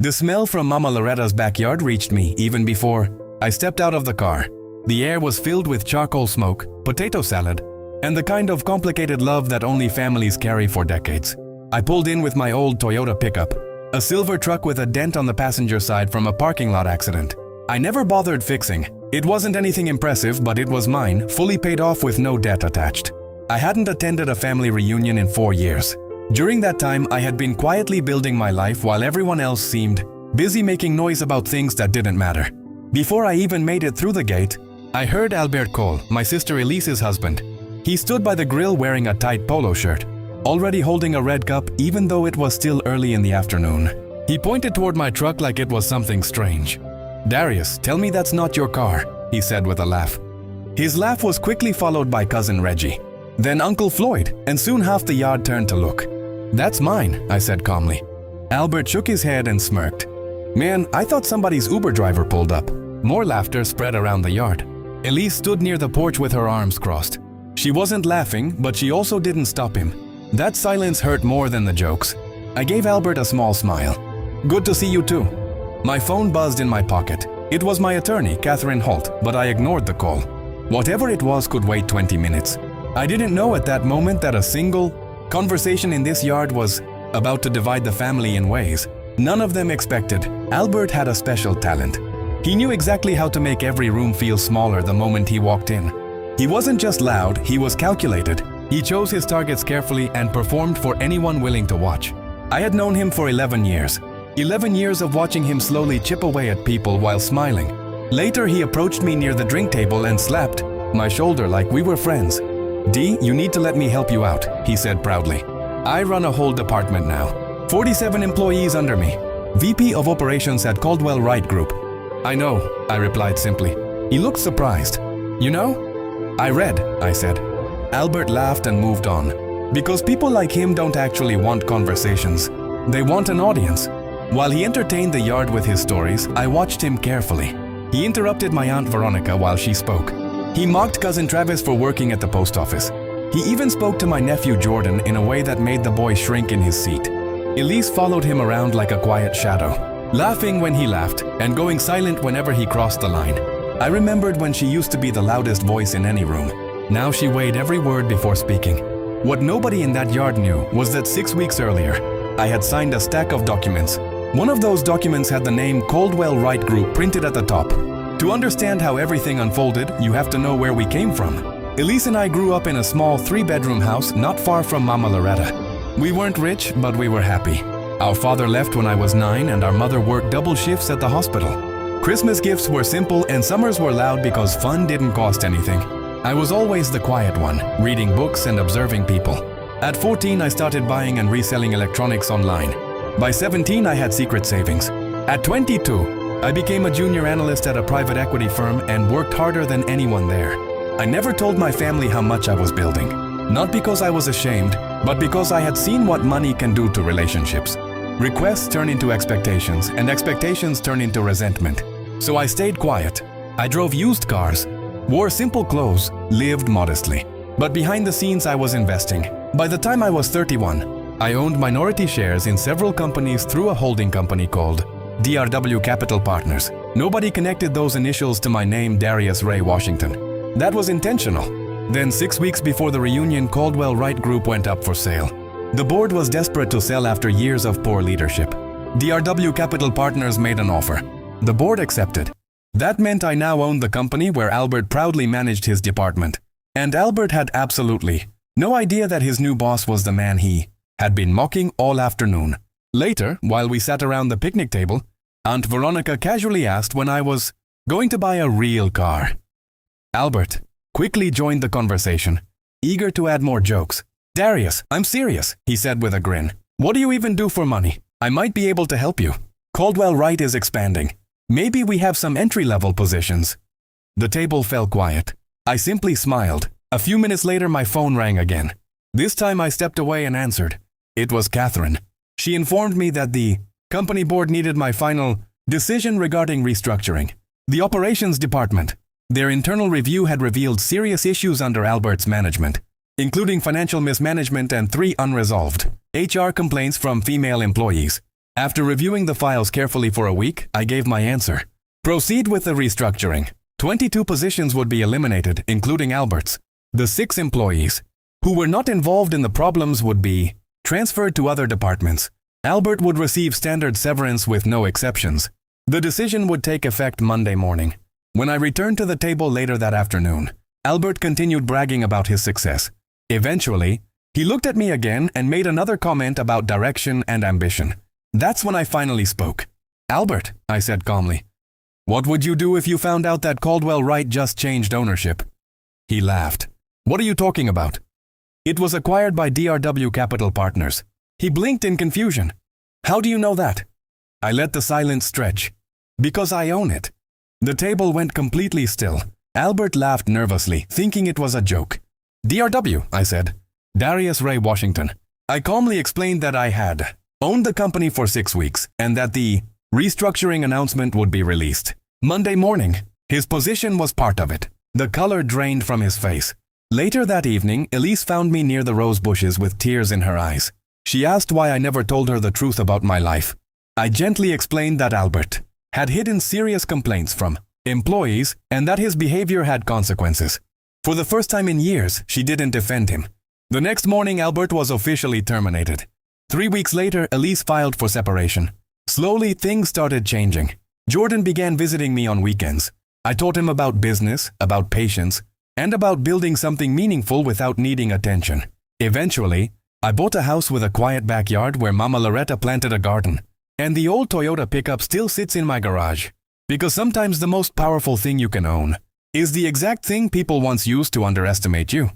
The smell from Mama Loretta's backyard reached me even before I stepped out of the car. The air was filled with charcoal smoke, potato salad, and the kind of complicated love that only families carry for decades. I pulled in with my old Toyota pickup, a silver truck with a dent on the passenger side from a parking lot accident. I never bothered fixing. It wasn't anything impressive, but it was mine, fully paid off with no debt attached. I hadn't attended a family reunion in 4 years. During that time, I had been quietly building my life while everyone else seemed busy making noise about things that didn't matter. Before I even made it through the gate, I heard Albert call, my sister Elise's husband. He stood by the grill wearing a tight polo shirt, already holding a red cup even though it was still early in the afternoon. He pointed toward my truck like it was something strange. "Darius, tell me that's not your car," he said with a laugh. His laugh was quickly followed by Cousin Reggie, then Uncle Floyd, and soon half the yard turned to look. "That's mine," I said calmly. Albert shook his head and smirked. "Man, I thought somebody's Uber driver pulled up." More laughter spread around the yard. Elise stood near the porch with her arms crossed. She wasn't laughing, but she also didn't stop him. That silence hurt more than the jokes. I gave Albert a small smile. "Good to see you too." My phone buzzed in my pocket. It was my attorney, Catherine Holt, but I ignored the call. Whatever it was could wait 20 minutes. I didn't know at that moment that a single conversation in this yard was about to divide the family in ways none of them expected. Albert had a special talent. He knew exactly how to make every room feel smaller the moment he walked in. He wasn't just loud, he was calculated. He chose his targets carefully and performed for anyone willing to watch. I had known him for 11 years. 11 years of watching him slowly chip away at people while smiling. Later, he approached me near the drink table and slapped my shoulder like we were friends. "D, you need to let me help you out," he said proudly. "I run a whole department now. 47 employees under me. VP of Operations at Caldwell Wright Group." "I know," I replied simply. He looked surprised. "You know?" "I read," I said. Albert laughed and moved on. Because people like him don't actually want conversations. They want an audience. While he entertained the yard with his stories, I watched him carefully. He interrupted my Aunt Veronica while she spoke. He mocked Cousin Travis for working at the post office. He even spoke to my nephew Jordan in a way that made the boy shrink in his seat. Elise followed him around like a quiet shadow, laughing when he laughed and going silent whenever he crossed the line. I remembered when she used to be the loudest voice in any room. Now she weighed every word before speaking. What nobody in that yard knew was that 6 weeks earlier, I had signed a stack of documents. One of those documents had the name Caldwell Wright Group printed at the top. To understand how everything unfolded, you have to know where we came from. Elise and I grew up in a small 3-bedroom house not far from Mama Loretta. We weren't rich, but we were happy. Our father left when I was 9 and our mother worked double shifts at the hospital. Christmas gifts were simple and summers were loud because fun didn't cost anything. I was always the quiet one, reading books and observing people. At 14, I started buying and reselling electronics online. By 17, I had secret savings. At 22, I became a junior analyst at a private equity firm and worked harder than anyone there. I never told my family how much I was building. Not because I was ashamed, but because I had seen what money can do to relationships. Requests turn into expectations, and expectations turn into resentment. So I stayed quiet. I drove used cars, wore simple clothes, lived modestly. But behind the scenes, I was investing. By the time I was 31, I owned minority shares in several companies through a holding company called DRW Capital Partners. Nobody connected those initials to my name, Darius Ray Washington. That was intentional. Then 6 weeks before the reunion, Caldwell Wright Group went up for sale. The board was desperate to sell after years of poor leadership. DRW Capital Partners made an offer. The board accepted. That meant I now owned the company where Albert proudly managed his department. And Albert had absolutely no idea that his new boss was the man he had been mocking all afternoon. Later, while we sat around the picnic table, Aunt Veronica casually asked when I was going to buy a real car. Albert quickly joined the conversation, eager to add more jokes. "Darius, I'm serious," he said with a grin. "What do you even do for money? I might be able to help you. Caldwell Wright is expanding. Maybe we have some entry-level positions." The table fell quiet. I simply smiled. A few minutes later, my phone rang again. This time I stepped away and answered. It was Catherine. She informed me that the company board needed my final decision regarding restructuring. The operations department. Their internal review had revealed serious issues under Albert's management, including financial mismanagement and 3 unresolved HR complaints from female employees. After reviewing the files carefully for a week, I gave my answer. Proceed with the restructuring. 22 positions would be eliminated, including Albert's. The 6 employees who were not involved in the problems would be transferred to other departments. Albert would receive standard severance with no exceptions. The decision would take effect Monday morning. When I returned to the table later that afternoon, Albert continued bragging about his success. Eventually, he looked at me again and made another comment about direction and ambition. That's when I finally spoke. Albert, I said calmly, what would you do if you found out that Caldwell Wright just changed ownership? He laughed. What are you talking about? It was acquired by DRW Capital Partners. He blinked in confusion. How do you know that? I let the silence stretch. Because I own it. The table went completely still. Albert laughed nervously, thinking it was a joke. DRW, I said. Darius Ray Washington. I calmly explained that I had owned the company for 6 weeks and that the restructuring announcement would be released Monday morning. His position was part of it. The color drained from his face. Later that evening, Elise found me near the rose bushes with tears in her eyes. She asked why I never told her the truth about my life. I gently explained that Albert had hidden serious complaints from employees and that his behavior had consequences. For the first time in years, she didn't defend him. The next morning, Albert was officially terminated. 3 weeks later, Elise filed for separation. Slowly, things started changing. Jordan began visiting me on weekends. I taught him about business, about patience, and about building something meaningful without needing attention. Eventually, I bought a house with a quiet backyard where Mama Loretta planted a garden. And the old Toyota pickup still sits in my garage. Because sometimes the most powerful thing you can own is the exact thing people once used to underestimate you.